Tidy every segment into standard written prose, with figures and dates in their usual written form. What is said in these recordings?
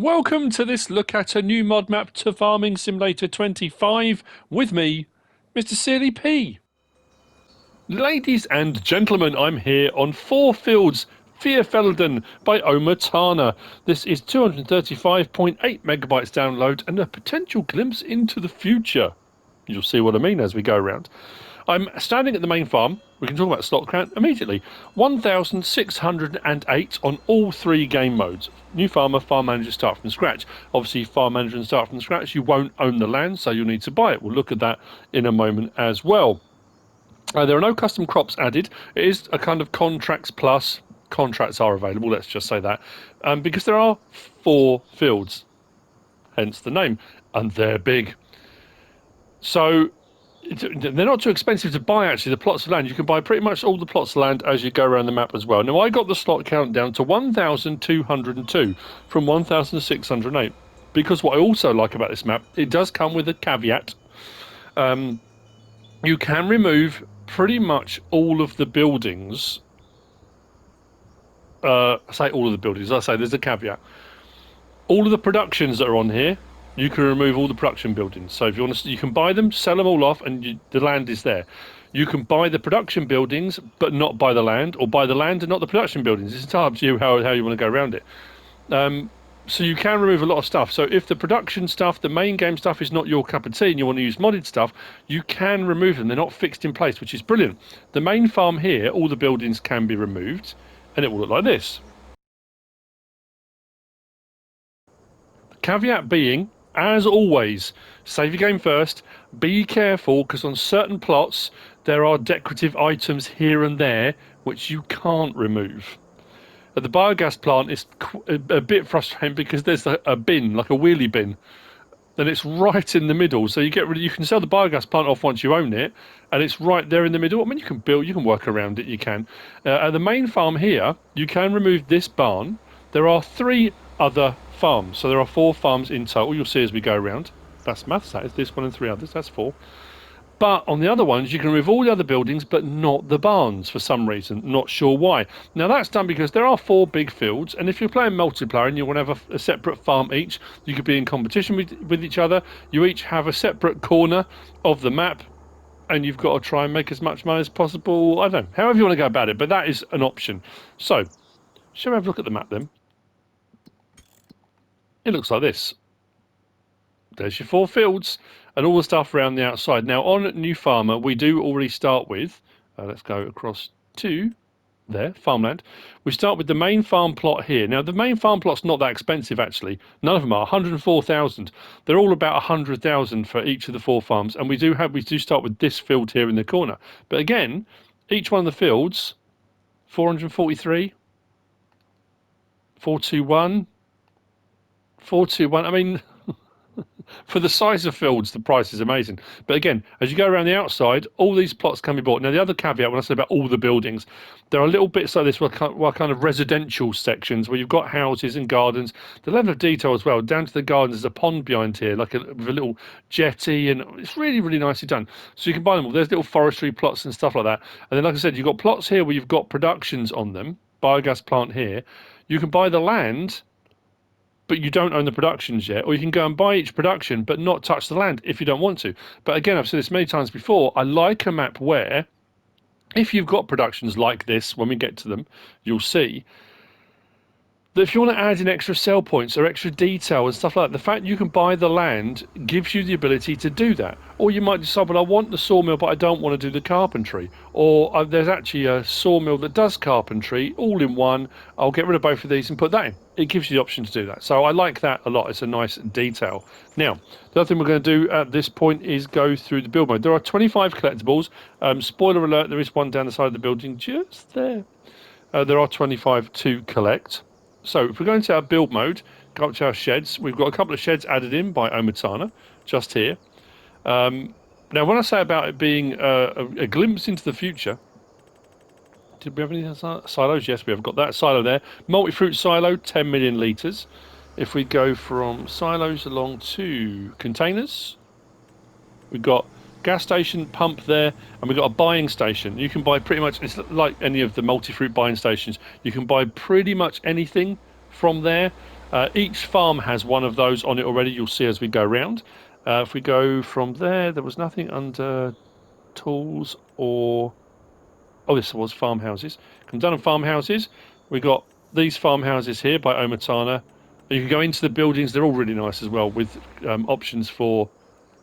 Welcome to this look at a new mod map to Farming Simulator 25 with me, MrSealyp. Ladies and gentlemen, I'm here on 4 fields, VIER FELDEN by OmaTana. This is 235.8 megabytes download and a potential glimpse into the future. You'll see what I mean as we go around. I'm standing at the main farm. We can talk about slot count immediately. 1,608 on all 3 game modes. New farmer, farm manager, start from scratch. Obviously, farm manager and start from scratch, you won't own the land, so you'll need to buy it. We'll look at that in a moment as well. There are no custom crops added. It is a kind of contracts plus. Contracts are available, let's just say that. Because there are 4 fields, hence the name, and they're big. So they're not too expensive to buy, actually, the plots of land. You can buy pretty much all the plots of land as you go around the map as well. Now, I got the slot count down to 1,202 from 1,608. Because what I also like about this map, it does come with a caveat. You can remove pretty much all of the buildings. I say all of the buildings. I say there's a caveat. All of the productions that are on here, you can remove all the production buildings. So if you want to, you can buy them, sell them all off, and the land is there. You can buy the production buildings, but not buy the land, or buy the land and not the production buildings. It's entirely up to you how you want to go around it. So you can remove a lot of stuff. So if the production stuff, the main game stuff is not your cup of tea and you want to use modded stuff, you can remove them. They're not fixed in place, which is brilliant. The main farm here, all the buildings can be removed, and it will look like this. The caveat being, as always, save your game first, be careful, because on certain plots there are decorative items here and there which you can't remove. At the biogas plant, it's a bit frustrating because there's a bin, like a wheelie bin, and it's right in the middle. So you can sell the biogas plant off once you own it, and it's right there in the middle. I mean, you can build, you can work around it, you can. At the main farm here, you can remove this barn. There are 3 other farms, so there are 4 farms in total. You'll see as we go around. That's maths, that is. This one and 3 others, that's 4. But on the other ones, you can remove all the other buildings, but not the barns for some reason. Not sure why. Now, that's done because there are 4 big fields, and if you're playing multiplayer and you want to have a separate farm each, you could be in competition with each other. You each have a separate corner of the map, and you've got to try and make as much money as possible. I don't know, however you want to go about it, but that is an option. So, shall we have a look at the map then? It looks like this. There's your 4 fields and all the stuff around the outside. Now, on New Farmer, we do already start with, let's go across to there, farmland. We start with the main farm plot here. Now, the main farm plot's not that expensive, actually. None of them are. 104,000. They're all about 100,000 for each of the 4 farms. And we do start with this field here in the corner. But again, each one of the fields, 443, 421, 421. I mean, for the size of fields, the price is amazing. But again, as you go around the outside, all these plots can be bought. Now, the other caveat when I say about all the buildings, there are little bits like this where kind of residential sections where you've got houses and gardens. The level of detail as well, down to the gardens, there's a pond behind here, like with a little jetty, and it's really, really nicely done. So you can buy them all. There's little forestry plots and stuff like that. And then, like I said, you've got plots here where you've got productions on them, biogas plant here. You can buy the land, but you don't own the productions yet, or you can go and buy each production but not touch the land if you don't want to. But again, I've said this many times before, I like a map where if you've got productions like this, when we get to them, you'll see that if you want to add in extra sell points or extra detail and stuff like that, the fact you can buy the land gives you the ability to do that. Or you might decide, well, I want the sawmill, but I don't want to do the carpentry. Or there's actually a sawmill that does carpentry all in one. I'll get rid of both of these and put that in. It gives you the option to do that. So I like that a lot. It's a nice detail. Now, the other thing we're going to do at this point is go through the build mode. There are 25 collectibles. Spoiler alert, there is one down the side of the building just there. There are 25 to collect. So if we go into our build mode, go up to our sheds, we've got a couple of sheds added in by OmaTana, just here. Now, when I say about it being a glimpse into the future, did we have any silos? Yes, we have got that silo there. Multi-fruit silo, 10 million litres. If we go from silos along to containers, we've got gas station, pump there, and we've got a buying station. You can buy pretty much, it's like any of the multi-fruit buying stations, you can buy pretty much anything from there. Each farm has one of those on it already. You'll see as we go around. If we go from there, there was nothing under tools or... Oh, this was farmhouses. Come down on farmhouses. We got these farmhouses here by OmaTana. You can go into the buildings. They're all really nice as well, with options for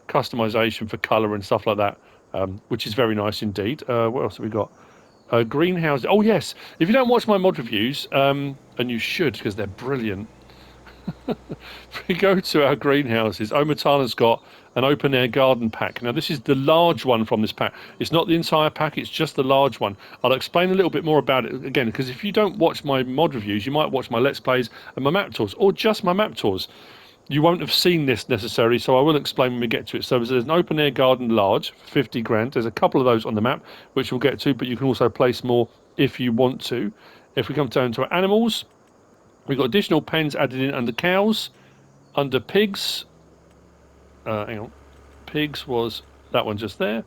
customization for colour and stuff like that, which is very nice indeed. What else have we got? Greenhouse. Oh yes, if you don't watch my mod reviews, and you should because they're brilliant. If we go to our greenhouses, OmaTana's got an open air garden pack. Now this is the large one from this pack. It's not the entire pack, it's just the large one. I'll explain a little bit more about it again, because if you don't watch my mod reviews, you might watch my let's plays and my map tours, or just my map tours. You won't have seen this necessarily, so I will explain when we get to it. So there's an open air garden large for 50 grand. There's a couple of those on the map, which we'll get to, but you can also place more if you want to. If we come down to our animals, we've got additional pens added in under cows, under pigs. Hang on. Pigs was that one just there.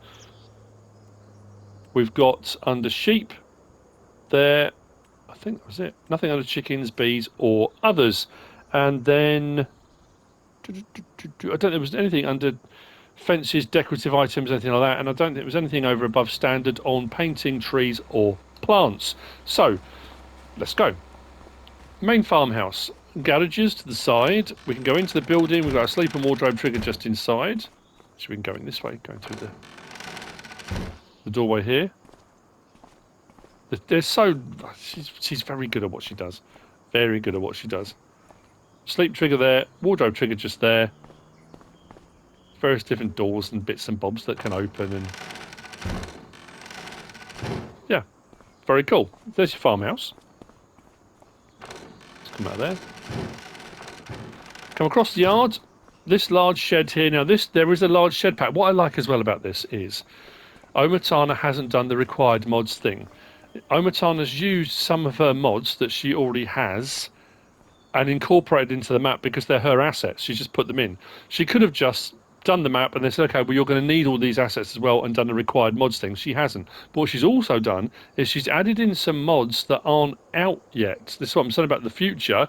We've got under sheep there. I think that was it. Nothing under chickens, bees, or others. And then I don't think there was anything under fences, decorative items, anything like that. And I don't think there was anything over above standard on painting, trees, or plants. So let's go. Main farmhouse. Garages to the side. We can go into the building. We've got a sleep and wardrobe trigger just inside. So we can go in this way, going through the doorway here. They're so... She's very good at what she does. Very good at what she does. Sleep trigger there. Wardrobe trigger just there. Various different doors and bits and bobs that can open. And yeah, very cool. There's your farmhouse. Let's come out there. Come across the yard. This large shed here. Now, there is a large shed pack. What I like as well about this is OmaTana hasn't done the required mods thing. OmaTana's used some of her mods that she already has and incorporated into the map because they're her assets. She just put them in. She could have just done the map and they said, okay, well, you're going to need all these assets as well, and done the required mods thing. She hasn't. But what she's also done is she's added in some mods that aren't out yet. This is what I'm saying about the future,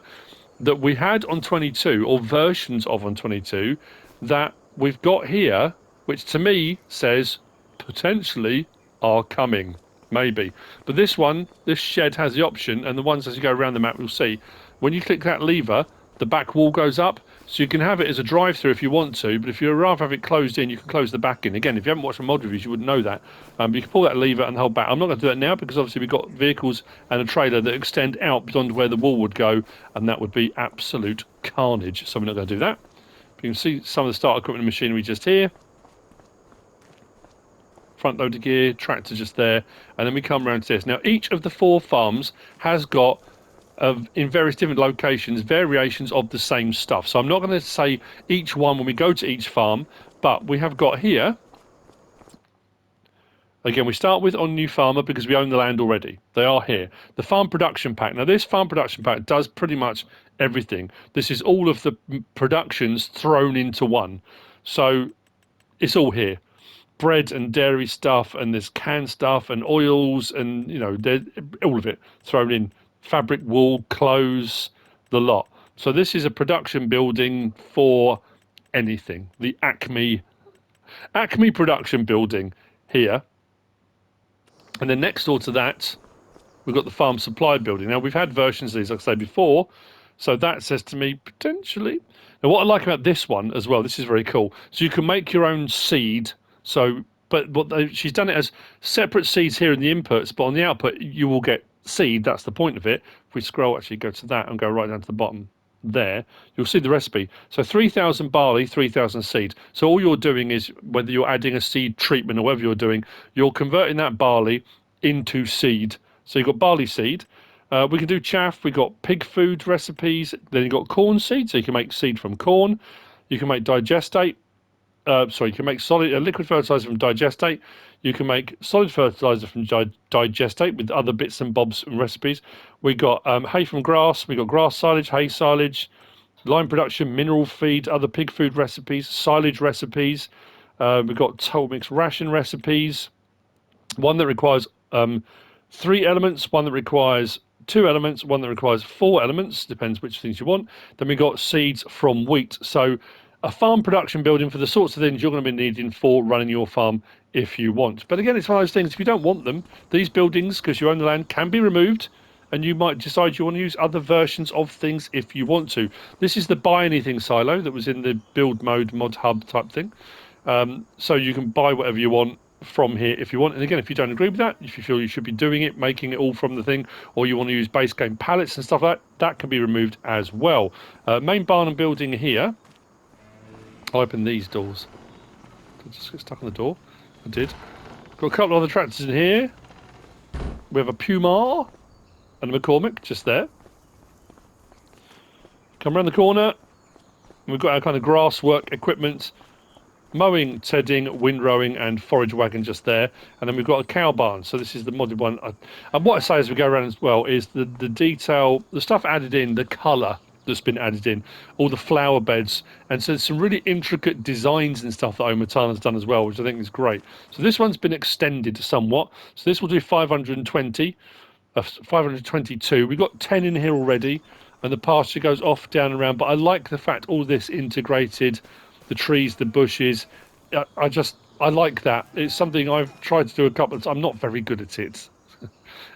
that we had on 22, or versions of on 22, that we've got here, which to me says potentially are coming. Maybe. But this one, this shed has the option, and the ones as you go around the map, you'll see, when you click that lever, the back wall goes up, so you can have it as a drive-through if you want to, but if you'd rather have it closed in, you can close the back in. Again, if you haven't watched my mod reviews, you wouldn't know that. But you can pull that lever and hold back. I'm not going to do that now, because obviously we've got vehicles and a trailer that extend out beyond where the wall would go, and that would be absolute carnage, so we're not going to do that. But you can see some of the start equipment and machinery just here. Front loader gear, tractor just there, and then we come around to this. Now, each of the 4 farms has got, in various different locations, variations of the same stuff. So I'm not going to say each one when we go to each farm, but we have got here, again, we start with on new farmer because we own the land already. They are here. The farm production pack. Now, this farm production pack does pretty much everything. This is all of the productions thrown into one. So it's all here. Bread and dairy stuff, and there's canned stuff and oils, and you know, all of it thrown in. Fabric, wool, clothes, the lot. So this is a production building for anything. The Acme production building here. And then next door to that, we've got the farm supply building. Now, we've had versions of these, like I said before, so that says to me potentially. Now, what I like about this one as well, this is very cool. So you can make your own seed. So, but she's done it as separate seeds here in the inputs, but on the output you will get seed. That's the point of it. If we scroll, actually go to that and go right down to the bottom there, you'll see the recipe. So 3,000 barley, 3,000 seed. So all you're doing is, whether you're adding a seed treatment or whatever you're doing, you're converting that barley into seed. So you've got barley seed. We can do chaff. We've got pig food recipes. Then you've got corn seed, so you can make seed from corn. You can make digestate. You can make solid liquid fertilizer from digestate. You can make solid fertilizer from digestate with other bits and bobs and recipes. We got hay from grass. We got grass silage, hay silage, lime production, mineral feed, other pig food recipes, silage recipes. We've got total mix ration recipes. One that requires 3 elements. One that requires 2 elements, one that requires 4 elements, depends which things you want. Then we got seeds from wheat. So a farm production building for the sorts of things you're going to be needing for running your farm if you want. But again, it's one of those things, if you don't want them, these buildings, because you own the land, can be removed, and you might decide you want to use other versions of things if you want to. This is the buy anything silo that was in the build mode mod hub type thing. So you can buy whatever you want from here if you want. And again, if you don't agree with that, if you feel you should be doing it, making it all from the thing, or you want to use base game pallets and stuff like that, that can be removed as well. Main barn and building here. I'll open these doors. Did I just get stuck on the door? I did. Got a couple of other tractors in here. We have a Puma and a McCormick just there. Come around the corner, and we've got our kind of grass work equipment, mowing, tedding, windrowing, and forage wagon just there. And then we've got a cow barn. So this is the modded one. And what I say as we go around as well is the detail, the stuff added in, the colour that's been added in, all the flower beds, and so some really intricate designs and stuff that OmaTana's done as well, which I think is great. So this one's been extended somewhat. So this will do 520. 522. We've got 10 in here already, and the pasture goes off, down, and around. But I like the fact all this integrated, the trees, the bushes. I like that. It's something I've tried to do a couple of times. I'm not very good at it.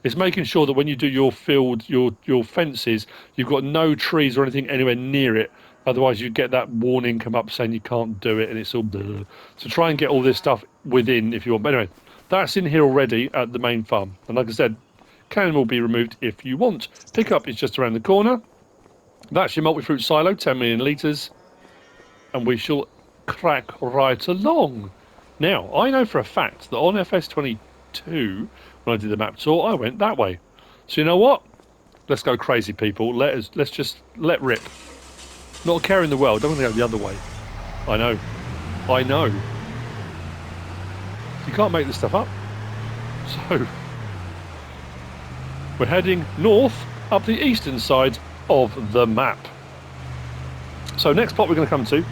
It's making sure that when you do your field, your fences, you've got no trees or anything anywhere near it. Otherwise, you get that warning come up saying you can't do it, and it's all blah. So try and get all this stuff within if you want. But anyway, that's in here already at the main farm. And like I said, can will be removed if you want. Pickup is just around the corner. That's your multi-fruit silo, 10 million litres. And we shall crack right along. Now, I know for a fact that on FS22, when I did the map tour, I went that way. So you know what? Let's go crazy, people. Let's just let rip. Not a care in the world. Don't want to go the other way. I know. I know. You can't make this stuff up. So we're heading north up the eastern side of the map. So next plot we're going to come to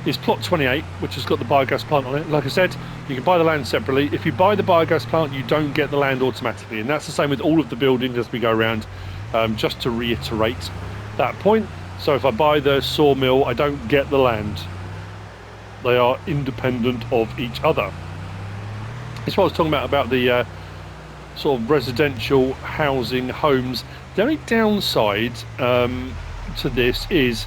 is plot 28, which has got the biogas plant on it. Like I said, you can buy the land separately. If you buy the biogas plant, you don't get the land automatically, and that's the same with all of the buildings as we go around. Just to reiterate that point. So if I buy the sawmill, I don't get the land. They are independent of each other. It's what I was talking about the sort of residential housing homes. The only downside to this is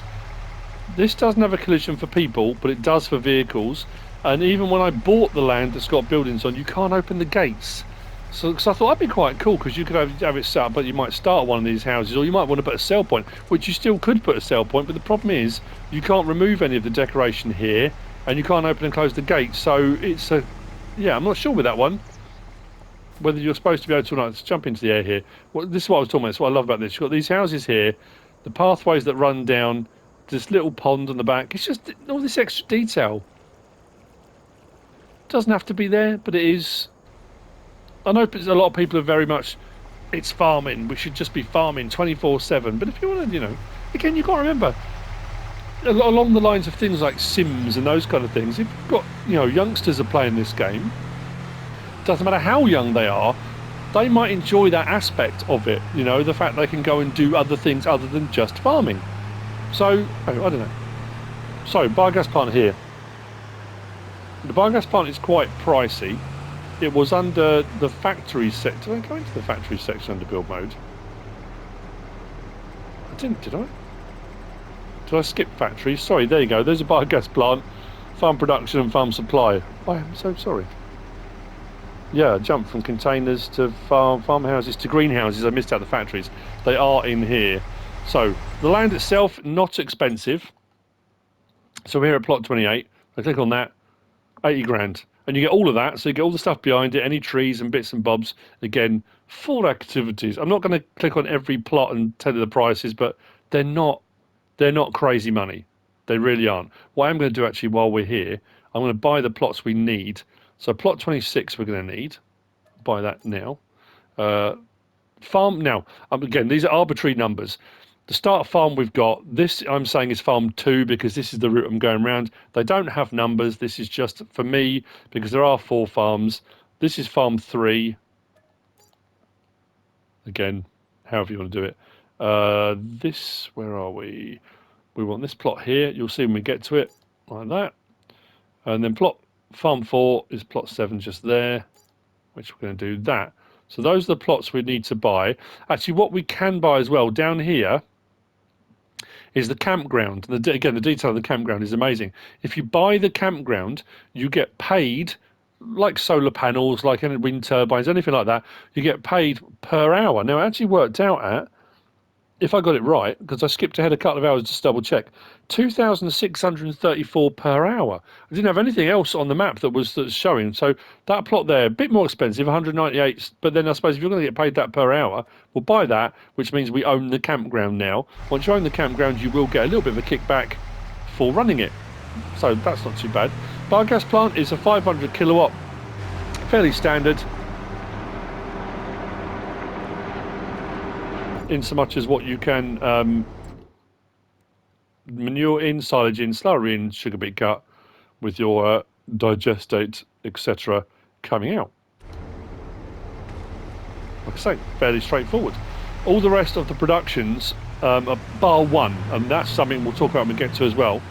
this doesn't have a collision for people, but it does for vehicles. And even when I bought the land that's got buildings on, you can't open the gates. So I thought that'd be quite cool, because you could have it set up, but you might start one of these houses, or you might want to put a sell point, which you still could put a sell point, but the problem is you can't remove any of the decoration here, and you can't open and close the gate. So it's a, yeah, I'm not sure with that one whether you're supposed to be able to or not. Let's jump into the air here. Well, this is what I was talking about. That's what I love about this. You've got these houses here, the pathways that run down, this little pond on the back. It's just all this extra detail. Doesn't have to be there, but it is. I know a lot of people are very much, it's farming, we should just be farming 24/7. But if you want to, you know, again, you've got to remember, along the lines of things like Sims and those kind of things, if you've got, you know, youngsters are playing this game, doesn't matter how young they are, they might enjoy that aspect of it, you know, the fact they can go and do other things other than just farming. So, I don't know. So, biogas plant here. The biogas plant is quite pricey. It was under the factory section. Did I go into the factory section under build mode? I didn't, did I? Did I skip factory? Sorry, there you go. There's a biogas plant, farm production and farm supply. I am so sorry. Yeah, jump from containers to farmhouses to greenhouses. I missed out the factories. They are in here. So, the land itself, not expensive. So we're here at plot 28. I click on that, 80 grand. And you get all of that, so you get all the stuff behind it, any trees and bits and bobs. Again, full activities. I'm not going to click on every plot and tell you the prices, but they're not crazy money. They really aren't. What I'm going to do actually while we're here, I'm going to buy the plots we need. So plot 26 we're going to need. Buy that now. Farm now. Again, these are arbitrary numbers. The start farm we've got, this I'm saying is farm 2 because this is the route I'm going around. They don't have numbers. This is just for me because there are 4 farms. This is farm 3. Again, however you want to do it. Where are we? We want this plot here. You'll see when we get to it, like that. And then plot farm 4 is plot 7 just there, which we're going to do that. So those are the plots we need to buy. Actually, what we can buy as well down here is the campground. And again, the detail of the campground is amazing. If you buy the campground, you get paid, like solar panels, like any wind turbines, anything like that, you get paid per hour. Now, it actually worked out at, if I got it right, because I skipped ahead a couple of hours just to double check, 2,634 per hour. I didn't have anything else on the map that's showing. So that plot there, a bit more expensive, 198. But then I suppose if you're going to get paid that per hour, we'll buy that, which means we own the campground now. Once you own the campground, you will get a little bit of a kickback for running it. So that's not too bad. Biogas plant is a 500 kilowatt, fairly standard. In so much as what you can manure in, silage in, slurry in, sugar beet cut with your digestate, etc. coming out. Like I say, fairly straightforward. All the rest of the productions, bar one, and that's something we'll talk about when we get to as well,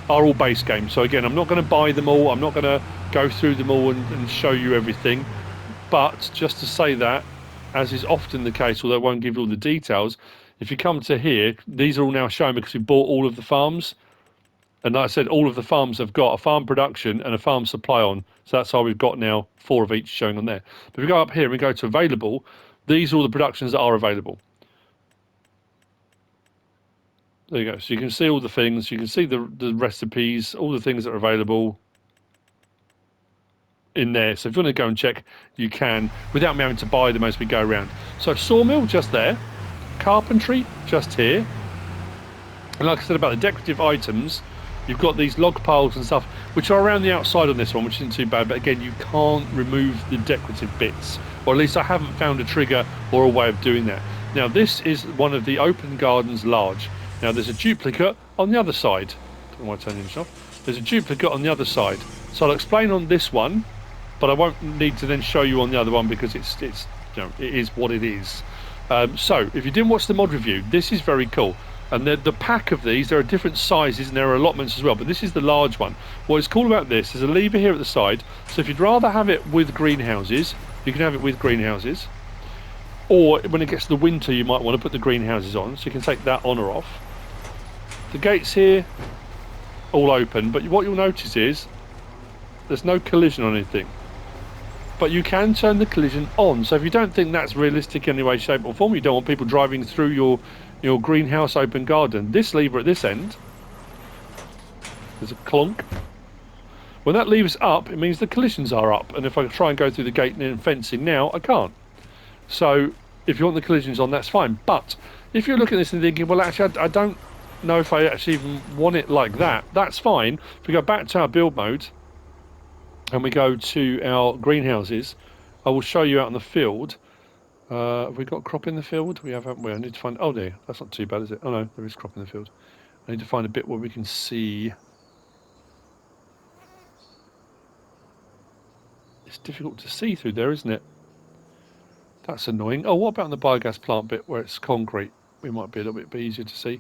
are all base games. So again, I'm not going to buy them all, I'm not going to go through them all and show you everything. But just to say that, as is often the case, although I won't give you all the details, if you come to here, these are all now shown because we bought all of the farms. And like I said, all of the farms have got a farm production and a farm supply on. So that's why we've got now 4 of each showing on there. But if we go up here and we go to available, these are all the productions that are available. There you go. So you can see all the things. You can see the recipes, all the things that are available in there. So if you want to go and check, you can, without me having to buy them as we go around. So sawmill just there, carpentry just here, and like I said about the decorative items, you've got these log piles and stuff which are around the outside on this one, which isn't too bad, but again, you can't remove the decorative bits, or at least I haven't found a trigger or a way of doing that. Now this is one of the open gardens large. Now there's a duplicate on the other side. I don't know why I turned this off. There's a duplicate on the other side, so I'll explain on this one, but I won't need to then show you on the other one because it's you know, it is what it is. So if you didn't watch the mod review, this is very cool. And the pack of these, there are different sizes and there are allotments as well, but this is the large one. What is cool about this is a lever here at the side, so if you'd rather have it with greenhouses, you can have it with greenhouses. Or when it gets to the winter, you might want to put the greenhouses on, so you can take that on or off. The gates here, all open, but what you'll notice is there's no collision on anything. But you can turn the collision on, so if you don't think that's realistic in any way, shape or form, you don't want people driving through your greenhouse open garden, this lever at this end, there's a clonk. When that lever's up, it means the collisions are up, and if I try and go through the gate and fencing now, I can't. So if you want the collisions on, that's fine. But if you're looking at this and thinking, well, actually, I don't know if I actually even want it like that, that's fine. If we go back to our build mode and we go to our greenhouses, I will show you out in the field. Have we got crop in the field? We have, haven't we? I need to find, oh there, that's not too bad, is it? Oh no, there is crop in the field. I need to find a bit where we can see. It's difficult to see through there, isn't it? That's annoying. Oh, what about on the biogas plant bit where it's concrete? We might be a little bit easier to see.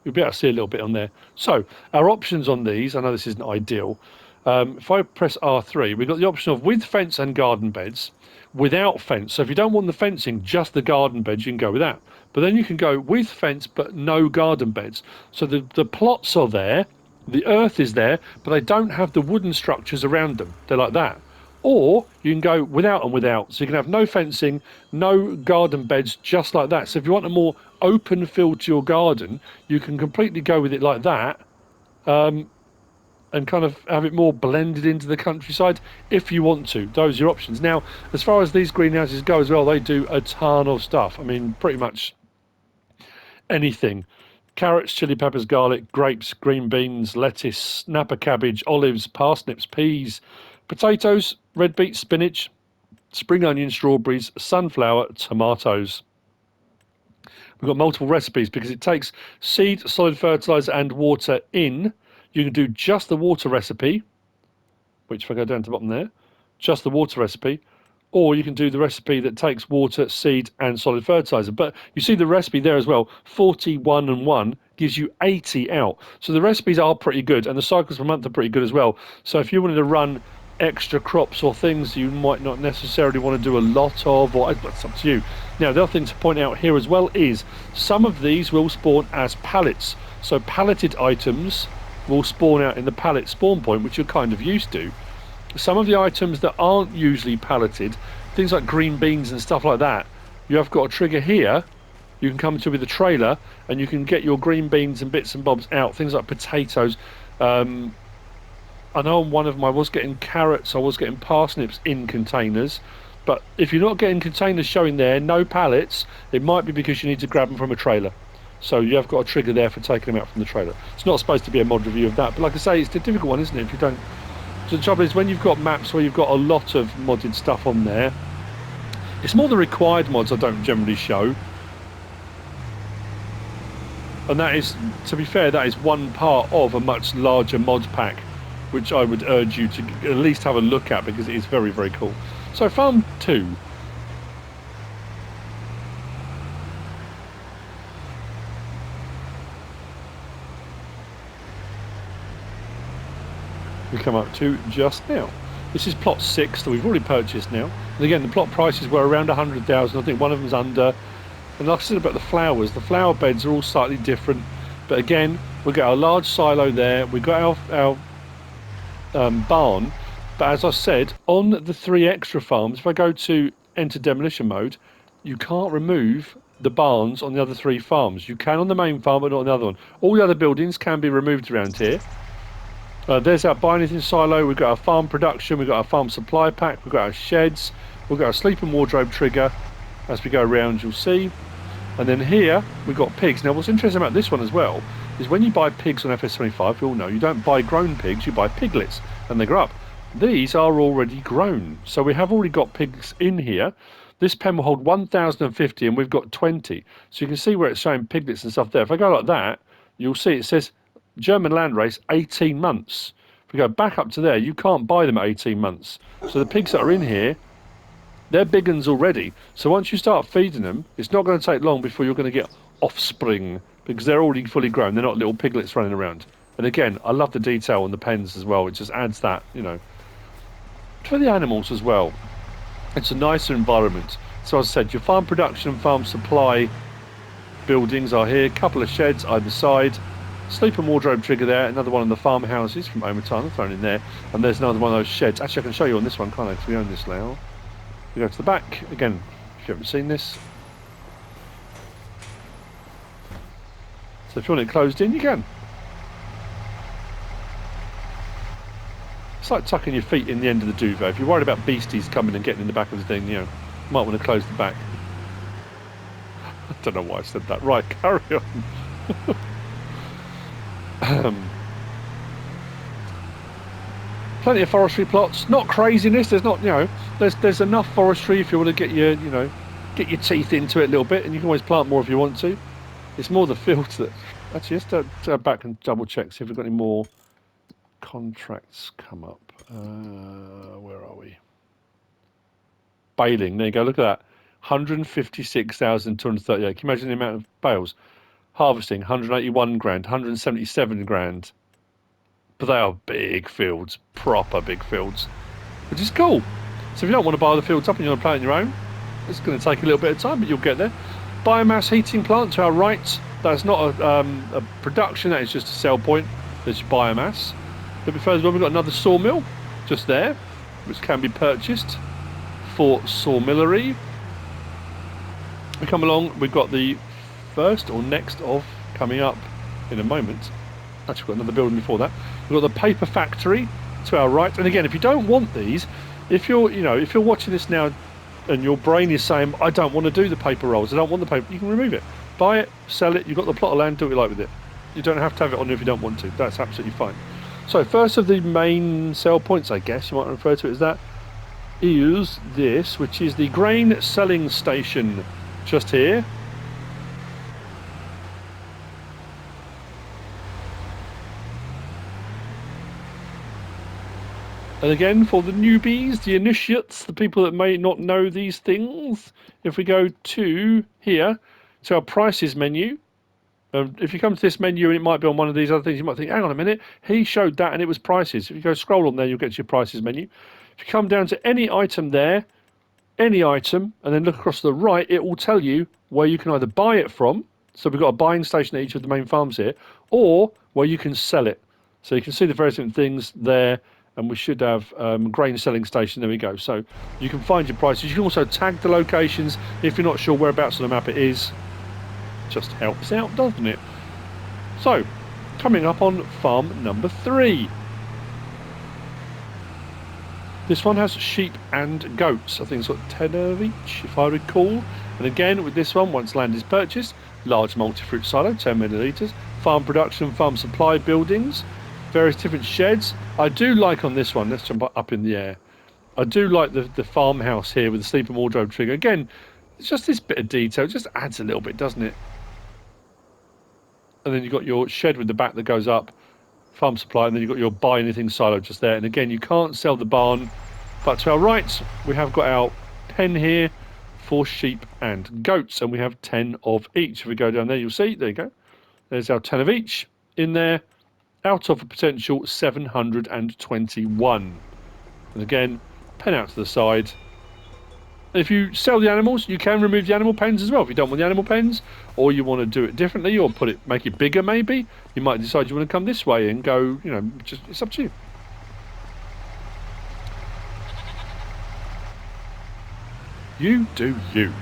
You'll be able to see a little bit on there. So our options on these, I know this isn't ideal. If I press R3, we've got the option of with fence and garden beds, without fence. So if you don't want the fencing, just the garden beds, you can go with that. But then you can go with fence, but no garden beds. So the plots are there, the earth is there, but they don't have the wooden structures around them. They're like that. Or you can go without and without. So you can have no fencing, no garden beds, just like that. So if you want a more open field to your garden, you can completely go with it like that. And kind of have it more blended into the countryside if you want to. Those are your options. Now, as far as these greenhouses go as well, they do a ton of stuff. I mean, pretty much anything. Carrots, chili peppers, garlic, grapes, green beans, lettuce, Napa cabbage, olives, parsnips, peas, potatoes, red beets, spinach, spring onion, strawberries, sunflower, tomatoes. We've got multiple recipes because it takes seed, solid fertilizer and water in. You can do just the water recipe, which if I go down to the bottom there, just the water recipe, or you can do the recipe that takes water, seed, and solid fertilizer. But you see the recipe there as well, 41 and 1 gives you 80 out. So the recipes are pretty good, and the cycles per month are pretty good as well. So if you wanted to run extra crops or things you might not necessarily want to do a lot of, or it's up to you. Now, the other thing to point out here as well is some of these will spawn as pallets. So palleted items will spawn out in the pallet spawn point, which you're kind of used to. Some of the items that aren't usually palleted, things like green beans and stuff like that, you have got a trigger here. You can come to with a trailer and you can get your green beans and bits and bobs out. Things like potatoes. I know on one of them I was getting carrots, I was getting parsnips in containers. But if you're not getting containers showing there, no pallets, it might be because you need to grab them from a trailer. So you have got a trigger there for taking them out from the trailer. It's not supposed to be a mod review of that, but like I say, it's a difficult one, isn't it? If you don't. So the trouble is, when you've got maps where you've got a lot of modded stuff on there, it's more the required mods I don't generally show. And that is, to be fair, that is one part of a much larger mod pack, which I would urge you to at least have a look at, because it is very, very cool. So farm 2. We come up to just now. This is plot 6 that we've already purchased now. And again, the plot prices were around 100,000. I think one of them's under. And like I said about the flower beds are all slightly different. But again, we've got our large silo there. We've got our barn. But as I said, on the 3 extra farms, if I go to enter demolition mode, you can't remove the barns on the other 3 farms. You can on the main farm, but not on the other one. All the other buildings can be removed around here. There's our buy anything silo. We've got our farm production. We've got our farm supply pack. We've got our sheds. We've got our sleep and wardrobe trigger. As we go around, you'll see. And then here we've got pigs. Now, what's interesting about this one as well is when you buy pigs on FS25, you all know you don't buy grown pigs. You buy piglets, and they grow up. These are already grown, so we have already got pigs in here. This pen will hold 1,050, and we've got 20. So you can see where it's showing piglets and stuff there. If I go like that, you'll see it says German landrace 18 months. If we go back up to there, you can't buy them at 18 months. So the pigs that are in here, they're big uns already. So once you start feeding them, it's not going to take long before you're going to get offspring, because they're already fully grown. They're not little piglets running around. And again, I love the detail on the pens as well. It just adds that, you know, for the animals as well. It's a nicer environment. So as I said, your farm production and farm supply buildings are here. A couple of sheds either side. Sleep and wardrobe trigger there. Another one of the farmhouses from OmaTana thrown in there. And there's another one of those sheds. Actually, I can show you on this one, can't I? Because we own this now. We go to the back. Again, if you haven't seen this. So if you want it closed in, you can. It's like tucking your feet in the end of the duvet. If you're worried about beasties coming and getting in the back of the thing, you know, you might want to close the back. I don't know why I said that. Right, carry on. Plenty of forestry plots. Not craziness. There's not, you know, there's enough forestry if you want to get your, you know, get your teeth into it a little bit, and you can always plant more if you want to. It's more the fields that. Actually, let's go back and double check, see if we've got any more contracts come up. Where are we? Baling. There you go. Look at that. 156,238. Can you imagine the amount of bales? Harvesting, 181 grand, 177 grand. But they are big fields, proper big fields, which is cool. So if you don't want to buy the fields up and you want to plant your own, it's going to take a little bit of time, but you'll get there. Biomass heating plant to our right. That's not a production, that is just a sell point. There's your biomass. A bit further on, we've got another sawmill just there, which can be purchased for sawmillery. We come along, we've got the first or next of coming up in a moment. Actually, we've got another building before that. We've got the paper factory to our right. And again, if you don't want these, if you're watching this now and your brain is saying, I don't want to do the paper rolls, I don't want the paper, you can remove it. Buy it, sell it, you've got the plot of land, do what you like with it. You don't have to have it on if you don't want to. That's absolutely fine. So first of the main sell points, I guess you might refer to it as that, is this, which is the grain selling station just here. And again, for the newbies, the initiates, the people that may not know these things, if we go to here, to our prices menu, if you come to this menu and it might be on one of these other things, you might think, hang on a minute, he showed that and it was prices. If you go scroll on there, you'll get to your prices menu. If you come down to any item there, any item, and then look across to the right, it will tell you where you can either buy it from. So we've got a buying station at each of the main farms here, or where you can sell it. So you can see the various different things there, and we should have grain selling station. There we go. So you can find your prices. You can also tag the locations if you're not sure whereabouts on the map it is. Just helps out, doesn't it? So, coming up on farm number 3. This one has sheep and goats. I think it's got 10 of each, if I recall. And again, with this one, once land is purchased, large multi-fruit silo, 10 millilitres, farm production, farm supply buildings, various different sheds. I do like on this one, let's jump up in the air. I do like the farmhouse here with the sleep and wardrobe trigger. Again, it's just this bit of detail, it just adds a little bit, doesn't it? And then you've got your shed with the back that goes up, farm supply, and then you've got your buy anything silo just there. And again, you can't sell the barn, but to our right, we have got our pen here for sheep and goats, and we have 10 of each. If we go down there, you'll see, there you go. There's our 10 of each in there, out of a potential 721. And again, pen out to the side. If you sell the animals, you can remove the animal pens as well. If you don't want the animal pens, or you want to do it differently, or make it bigger maybe, you might decide you want to come this way and go, you know, just it's up to you. You do you.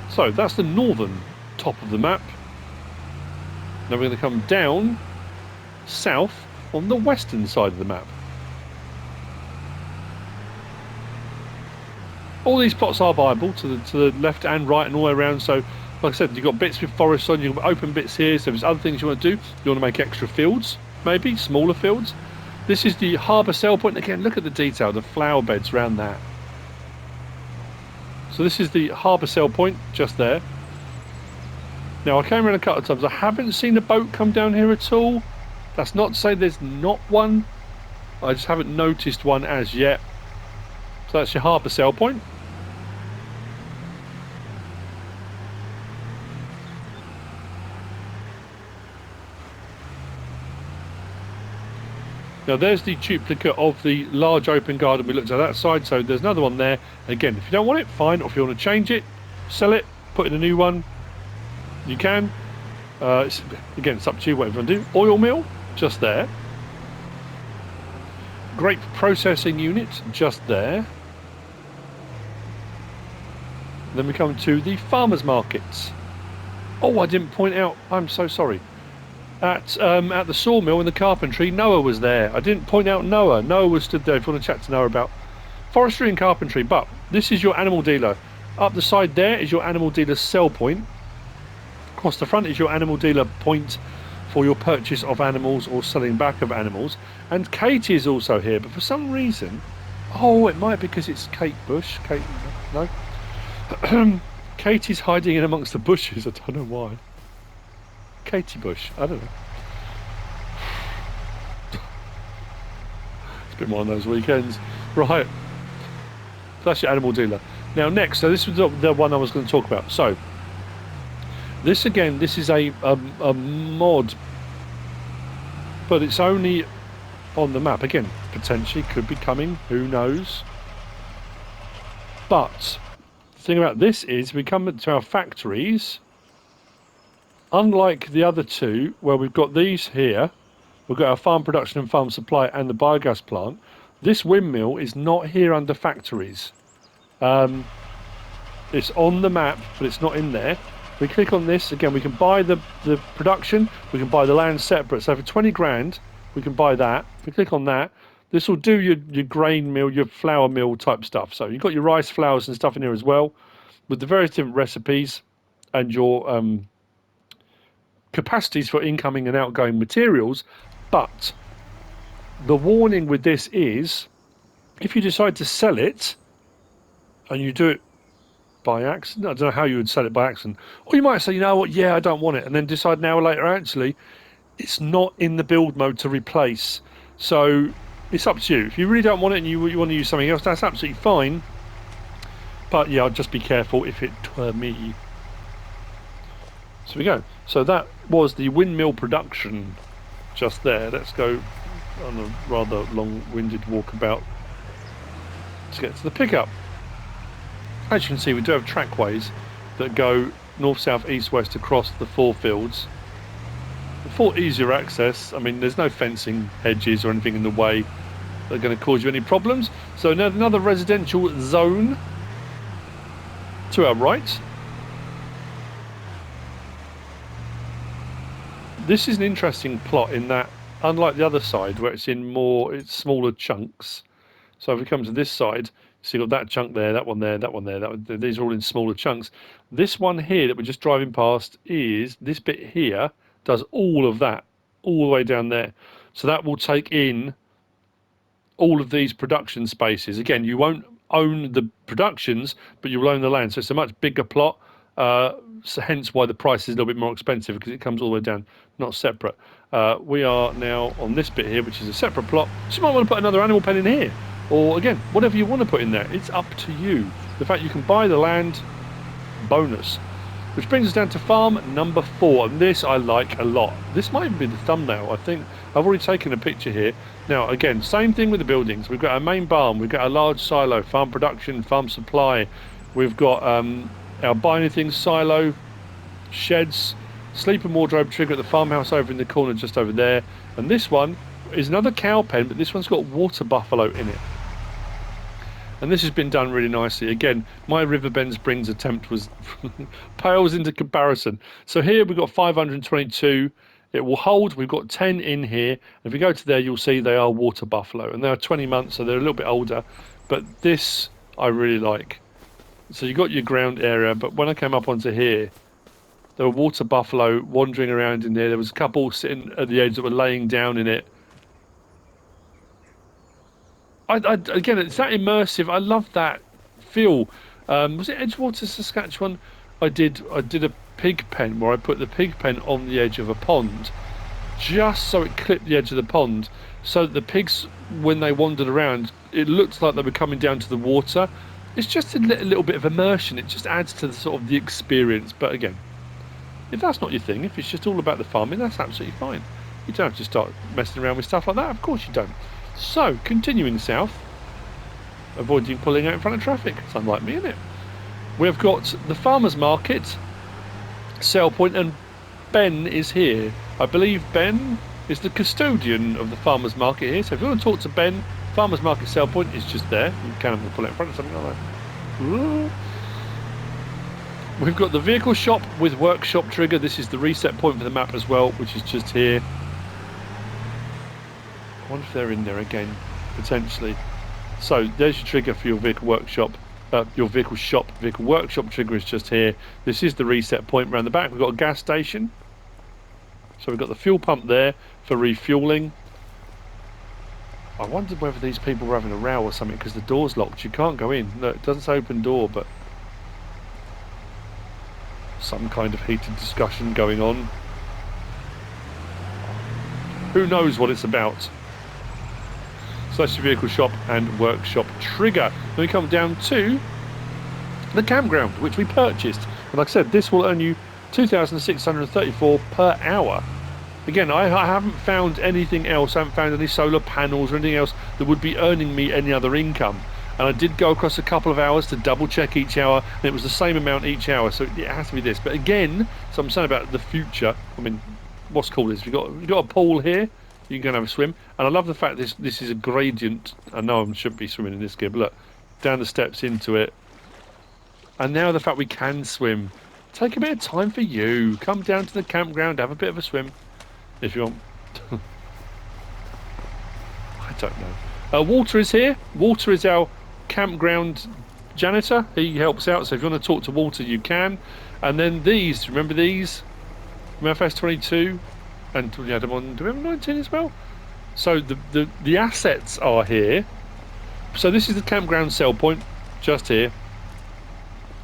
So that's the northern top of the map. Now we're going to come down south on the western side of the map. All these plots are viable to the left and right and all the way around. So, like I said, you've got bits with forests on, you've got open bits here. So, if there's other things you want to do, you want to make extra fields, maybe smaller fields. This is the harbour sale point. Again, look at the detail, the flower beds around that. So, this is the harbour sale point just there. Now, I came around a couple of times. I haven't seen a boat come down here at all. That's not to say there's not one. I just haven't noticed one as yet. So that's your harbour sale point. Now there's the duplicate of the large open garden we looked at that side, so there's another one there. Again, if you don't want it, fine. Or if you want to change it, sell it, put in a new one, you can. Again, it's up to you, whatever you want to do. Oil mill, just there. Grape processing unit, just there. Then we come to the farmers markets. Oh, I didn't point out, I'm so sorry. At the sawmill in the carpentry, Noah was there. I didn't point out Noah. Noah was stood there if you want to chat to Noah about forestry and carpentry. But this is your animal dealer. Up the side there is your animal dealer sell point. Across the front is your animal dealer point for your purchase of animals or selling back of animals. And Katie is also here, but for some reason, oh, it might be because it's Kate Bush. Kate, no. Katie's hiding in amongst the bushes. I don't know why. Katie Bush. I don't know. It's been one of those weekends. Right. That's your animal dealer. Now next, so this was the one I was going to talk about. So this again, this is a mod, but it's only on the map. Again, potentially could be coming. Who knows? But the thing about this is we come to our factories. Unlike the other two, where we've got these here, we've got our farm production and farm supply and the biogas plant. This windmill is not here under factories. It's on the map, but it's not in there. We click on this, again, we can buy the production, we can buy the land separate. So for 20 grand, we can buy that. If we click on that, this will do your grain mill, your flour mill type stuff. So you've got your rice flours and stuff in here as well, with the various different recipes and your capacities for incoming and outgoing materials. But the warning with this is, if you decide to sell it, and you do it by accident, I don't know how you would sell it by accident, or you might say, you know what, yeah, I don't want it, and then decide an hour later, actually, it's not in the build mode to replace. So it's up to you. If you really don't want it and you want to use something else, that's absolutely fine. But yeah, just be careful if it were me. So we go. So that was the windmill production just there. Let's go on a rather long-winded walkabout to get to the pickup. As you can see, we do have trackways that go north, south, east, west across the 4 fields. For easier access, I mean, there's no fencing, hedges or anything in the way that are going to cause you any problems. So now another residential zone to our right. This is an interesting plot in that, unlike the other side where it's smaller chunks. So if we come to this side, so you've got that chunk there, that one there, that one there, that one, these are all in smaller chunks. This one here that we're just driving past is, this bit here does all of that, all the way down there. So that will take in all of these production spaces. Again, you won't own the productions, but you'll own the land. So it's a much bigger plot, so hence why the price is a little bit more expensive, because it comes all the way down, not separate. We are now on this bit here, which is a separate plot. So you might want to put another animal pen in here. Or again, whatever you want to put in there, it's up to you. The fact you can buy the land, bonus. Which brings us down to farm number 4, and this I like a lot. This might even be the thumbnail, I think. I've already taken a picture here. Now again, same thing with the buildings. We've got our main barn, we've got a large silo, farm production, farm supply. We've got our buy anything silo, sheds, sleep and wardrobe trigger at the farmhouse over in the corner just over there. And this one is another cow pen, but this one's got water buffalo in it. And this has been done really nicely. Again, my Riverbend Springs attempt was pales into comparison. So here we've got 522. It will hold. We've got 10 in here. If you go to there, you'll see they are water buffalo. And they are 20 months, so they're a little bit older. But this I really like. So you've got your ground area. But when I came up onto here, there were water buffalo wandering around in there. There was a couple sitting at the edge that were laying down in it. Again, it's that immersive. I love that feel. Was it Edgewater, Saskatchewan? I did a pig pen where I put the pig pen on the edge of a pond, just so it clipped the edge of the pond, so that the pigs, when they wandered around, it looked like they were coming down to the water. It's just a little bit of immersion. It just adds to the sort of the experience. But again, if that's not your thing, if it's just all about the farming, that's absolutely fine. You don't have to start messing around with stuff like that. Of course you don't. So, continuing south, avoiding pulling out in front of traffic. It's unlike me, isn't it? We've got the farmer's market, sale point, and Ben is here. I believe Ben is the custodian of the farmer's market here. So if you want to talk to Ben, farmer's market sale point is just there. You can pull it in front of something like that. Ooh. We've got the vehicle shop with workshop trigger. This is the reset point for the map as well, which is just here. I wonder if they're in there again, potentially. So there's your trigger for your vehicle workshop, your vehicle shop. Vehicle workshop trigger is just here. This is the reset point around the back. We've got a gas station. So we've got the fuel pump there for refueling. I wondered whether these people were having a row or something, because the door's locked. You can't go in. No, it doesn't say open door, but some kind of heated discussion going on. Who knows what it's about? So that's your vehicle shop and workshop trigger. Then we come down to the campground, which we purchased. And like I said, this will earn you 2,634 per hour. Again, I haven't found anything else. I haven't found any solar panels or anything else that would be earning me any other income. And I did go across a couple of hours to double check each hour, and it was the same amount each hour. So it has to be this. But again, so I'm saying about the future. I mean, what's cool is you've got a pool here. You can go and have a swim. And I love the fact this is a gradient. I know I shouldn't be swimming in this gear, but look, down the steps into it. And now the fact we can swim. Take a bit of time for you. Come down to the campground, have a bit of a swim, if you want. I don't know. Walter is here. Walter is our campground janitor. He helps out. So if you want to talk to Walter, you can. And then these, remember these? FS22. And we had them on, do we have 19 as well? So the assets are here. So this is the campground sell point, just here.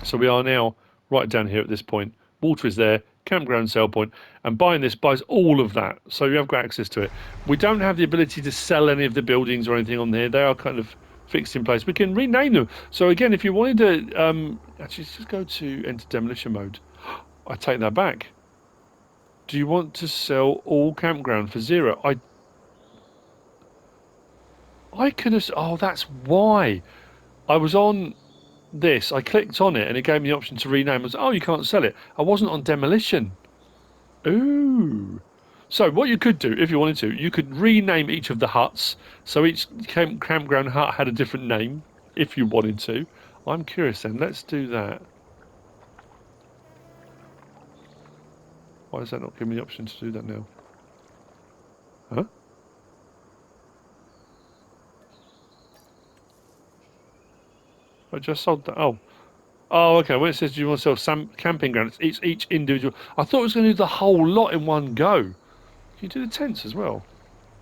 So we are now right down here at this point. Water is there, campground sell point, and buying this buys all of that, so you have got access to it. We don't have the ability to sell any of the buildings or anything on there. They are kind of fixed in place. We can rename them. So again, if you wanted to actually just go to enter demolition mode, I take that back. Do you want to sell all campground for 0? I could have. Oh, that's why. I was on this. I clicked on it and it gave me the option to rename. I was, oh, you can't sell it. I wasn't on demolition. Ooh. So what you could do, if you wanted to, you could rename each of the huts. So each campground hut had a different name, if you wanted to. I'm curious then. Let's do that. Why is that not giving me the option to do that now? Huh? I just sold that. Oh. Oh, okay. When it says, do you want to sell some camping ground, it's each individual. I thought it was going to do the whole lot in one go. Can you do the tents as well?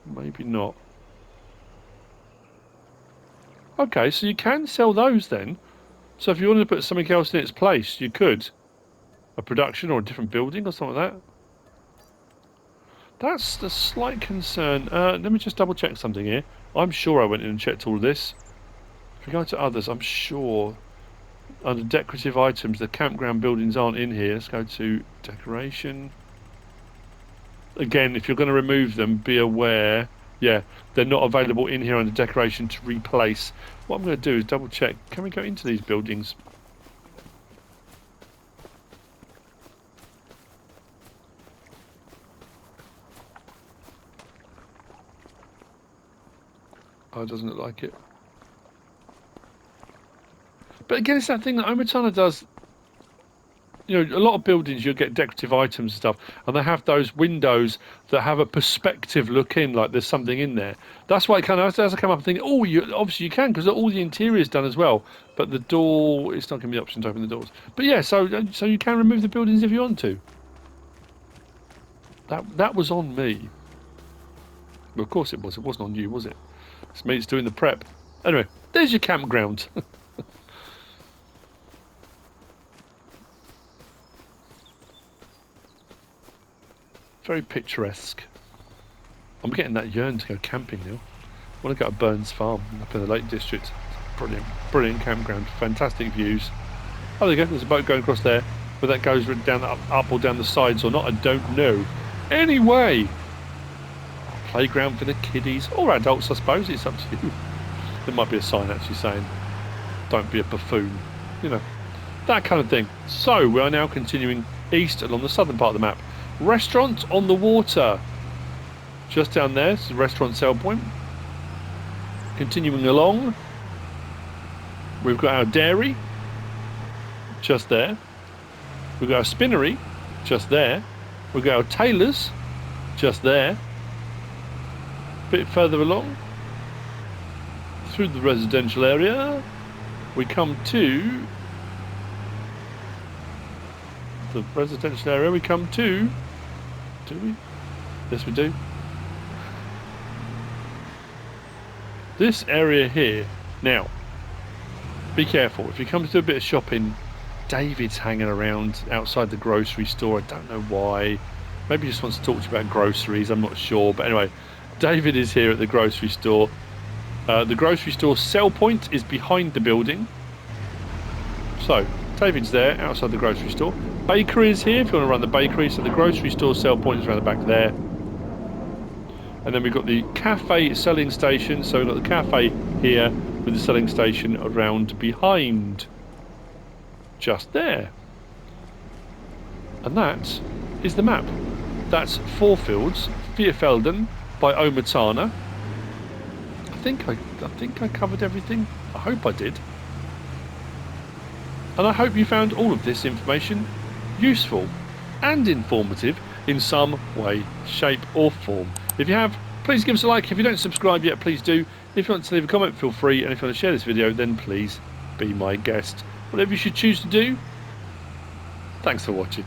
Maybe not. Okay, so you can sell those then. So if you wanted to put something else in its place, you could. A production or a different building or something like that. That's the slight concern. Let me just double check something here. I'm sure I went in and checked all of this. If we go to others, I'm sure under decorative items, the campground buildings aren't in here. Let's go to decoration. Again, if you're going to remove them, be aware. Yeah, they're not available in here under decoration to replace. What I'm going to do is double check. Can we go into these buildings? Oh, it doesn't look like it. But again, it's that thing that OmaTana does. You know, a lot of buildings you'll get decorative items and stuff, and they have those windows that have a perspective look in, like there's something in there. That's why it kind of, as I come up and think, oh, obviously you can, because all the interior is done as well. But the door, it's not giving me the option to open the doors. But yeah, so you can remove the buildings if you want to. That was on me. Well, of course it was. It wasn't on you, was it? It's me. It's doing the prep. Anyway, there's your campground. Very picturesque. I'm getting that yearn to go camping now. I want to go to Burns Farm up in the Lake District. Brilliant, brilliant campground. Fantastic views. Oh, there you go. There's a boat going across there. Whether that goes down up or down the sides or not, I don't know. Anyway, playground for the kiddies or adults, I suppose. It's up to you. There might be a sign actually saying, "Don't be a buffoon." You know, that kind of thing. So we are now continuing east along the southern part of the map. Restaurant on the water. Just down there, it's the restaurant sell point. Continuing along, we've got our dairy. Just there. We've got our spinnery. Just there. We've got our tailors. Just there. A bit further along, through the residential area, we come to the residential area. We come to, do we? Yes, we do. This area here. Now, be careful. If you come to do a bit of shopping, David's hanging around outside the grocery store. I don't know why. Maybe he just wants to talk to you about groceries. I'm not sure. But anyway, David is here at the grocery store. The grocery store sell point is behind the building. So, David's there outside the grocery store. Bakery is here if you want to run the bakery. So the grocery store sell point is around the back there. And then we've got the cafe selling station. So we've got the cafe here with the selling station around behind. Just there. And that is the map. That's 4 fields, VIER FELDEN by OmaTana. I think I covered everything. I hope I did. And I hope you found all of this information useful and informative in some way, shape or form. If you have, please give us a like. If you don't subscribe yet, please do. If you want to leave a comment, feel free. And if you want to share this video, then please be my guest. Whatever you should choose to do. Thanks for watching.